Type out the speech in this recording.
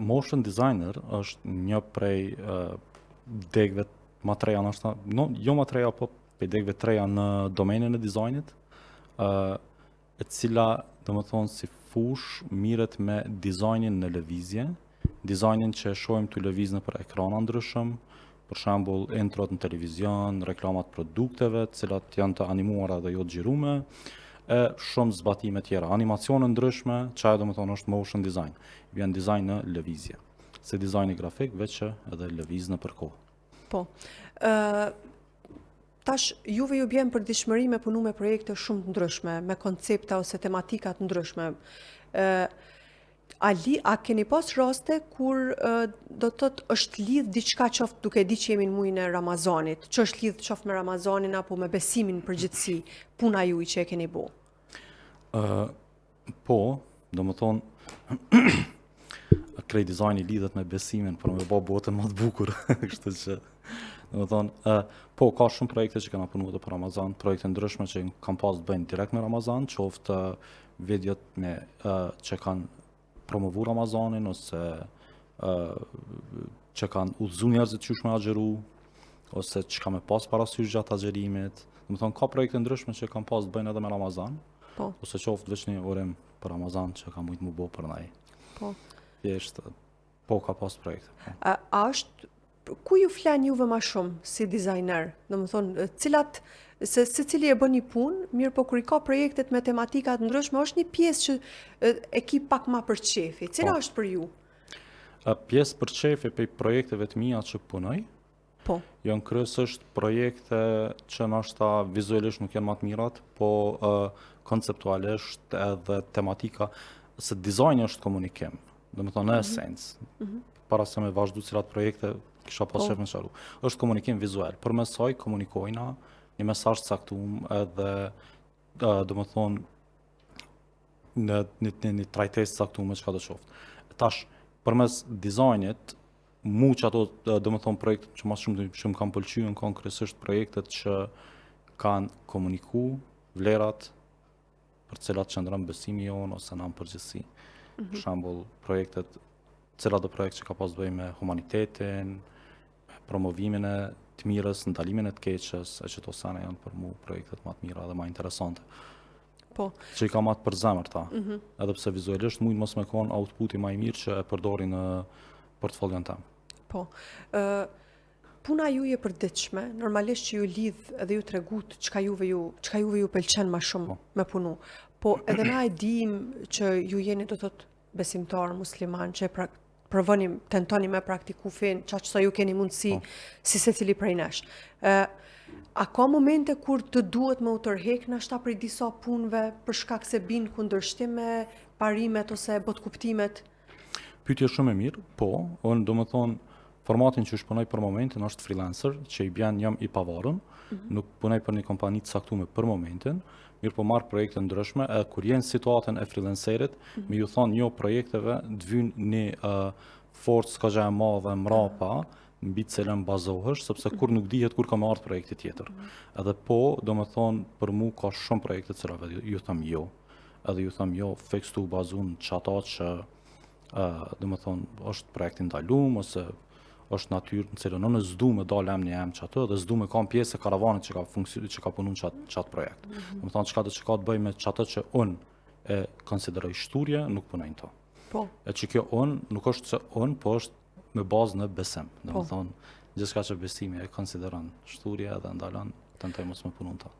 Motion designer është një prej degëve ma treja nështë, jo ma treja, po prej degëve treja në domenin e dizajnit, e cila, dhe më thonë, si fush miret me dizajnin në lëvizje, dizajnin që shohim të lëviz në për ekrana ndryshëm, për shembull introt në televizion, reklamat produkteve, të cilat janë të animuara dhe jo të xhirume, e shumë zbatime tjera, animacione ndryshme, çaja do të thonë është motion design. Vjen dizajn në lëvizje. Se dizajni grafik, veç që edhe lëviz në përkohë. Po. Tash juve ju bjen për dishmëri me punu me projekte shumë të ndryshme, me koncepta ose tematika të ndryshme. A keni pas raste kur do të thotë është lidh diçka qoftë duke di që jemi në muajin e Ramazanit, që është lidh qoftë me Ramazanin apo me besimin në përgjithësi, puna juaj që e keni bu? Po, do më thonë, krej dizajni lidhet me besimin, për me bo botën më të bukur, kështu që, do më thonë, po, ka shumë projekte që kena punu edhe për Ramazan, projekte ndryshme që kam pas të bëjnë direkt me Ramazan, qoftë videot me që kanë promovu Ramazanin, ose që kanë udhëzu njerëzit qysh me agjeru, ose që ka me pas parasysh gjatë agjerimit. Dhe më thonë, ka projekte ndryshme që kanë pas të bëjnë edhe me Ramazan, po. Ose qoftë veç një urim për Ramazan që ka mujtë mu bo për naj. Po. Po, ka pas projekte. Po. A është, ku ju flan juve ma shumë si dizajner? Dhe më thonë, se cili e bën një punë, mirë po kur i ka projektet me tematikat ndryshme, është një pjesë që e ki pak ma për qefi. Cila është për ju? Pjesë për qefi për projekteve të mija që punoj, po. Janë kryesisht projekte që nështë vizualisht nuk janë më të mirat, po konceptualisht edhe tematika, se dizajni është komunikim, dhe më thonë në esencë. Para se me vazhdu cilat projekte, kisha pas qef me qaru. Është komunikim vizual, për mesoj komunikojna një mesazh caktuar edhe do të thonë në një trajtesë caktuar me çka do qoftë. Tash përmes dizajnit që ato do të thonë projekte që më shumë kanë pëlqyer kanë kryesisht projektet që kanë komunikuar vlerat për cilat qëndron besimi jon ose në përgjithësi. Për shembull projektet cilat do projekt që ka pas të bëjë me humanitetin, promovimin e të mirës, ndalimin e të keqes, e që to sana janë për mu projektet më të mira dhe më interesante. Po. Që i ka matë për zemër ta, edhe pse vizualisht mujtë mos me konë outputi më i mirë që e përdori në portfolion tam. Po. Puna ju e përditshme, normalisht që ju lidh edhe ju tregut çka juve ju pëlqen më shumë me punu. Po edhe na e dim që ju jeni do të thotë besimtar musliman që tentoni me praktiku fen, çaq sa ju keni mundësi si secili prej nesh. A ka momente kur të duhet me u tërheq nashta prej disa punëve për shkak se bin kundërshtim me parimet ose botkuptimet? Pyetje shumë e mirë, po, unë do më thonë formatin që shpunoj për momentin është freelancer, që i bjen jam i pavarur, nuk punoj për një kompani të caktuar për momentin, mirë po marr projekte ndryshme, edhe kur jenë situatën e freelancerit, me ju thonë jo projekteve të vynë një forcë ka gjë e madhe mrapa, mbi të cilën bazohesh, sepse kur nuk dihet kur ka më ardhur projekti tjetër. Edhe po, do më thonë, për mu ka shumë projekte të cilave ju them jo. Edhe ju them jo, fiks tu bazun çata që do më thonë është projekti ndalum ose është natyrë në cilën unë s'du me dalë emni em që atë dhe s'du me kam pjesë e karavanit që ka punu në qatë projekt. Do më thonë që ka të bëj me qatë që unë e konsideroj shturje, nuk punojnë to. Po. E që kjo unë nuk është se unë, po është me bazë në besim. Do më thonë, gjithçka që besimi e konsideron shturje dhe ndalon, tentoj mos me punu në to.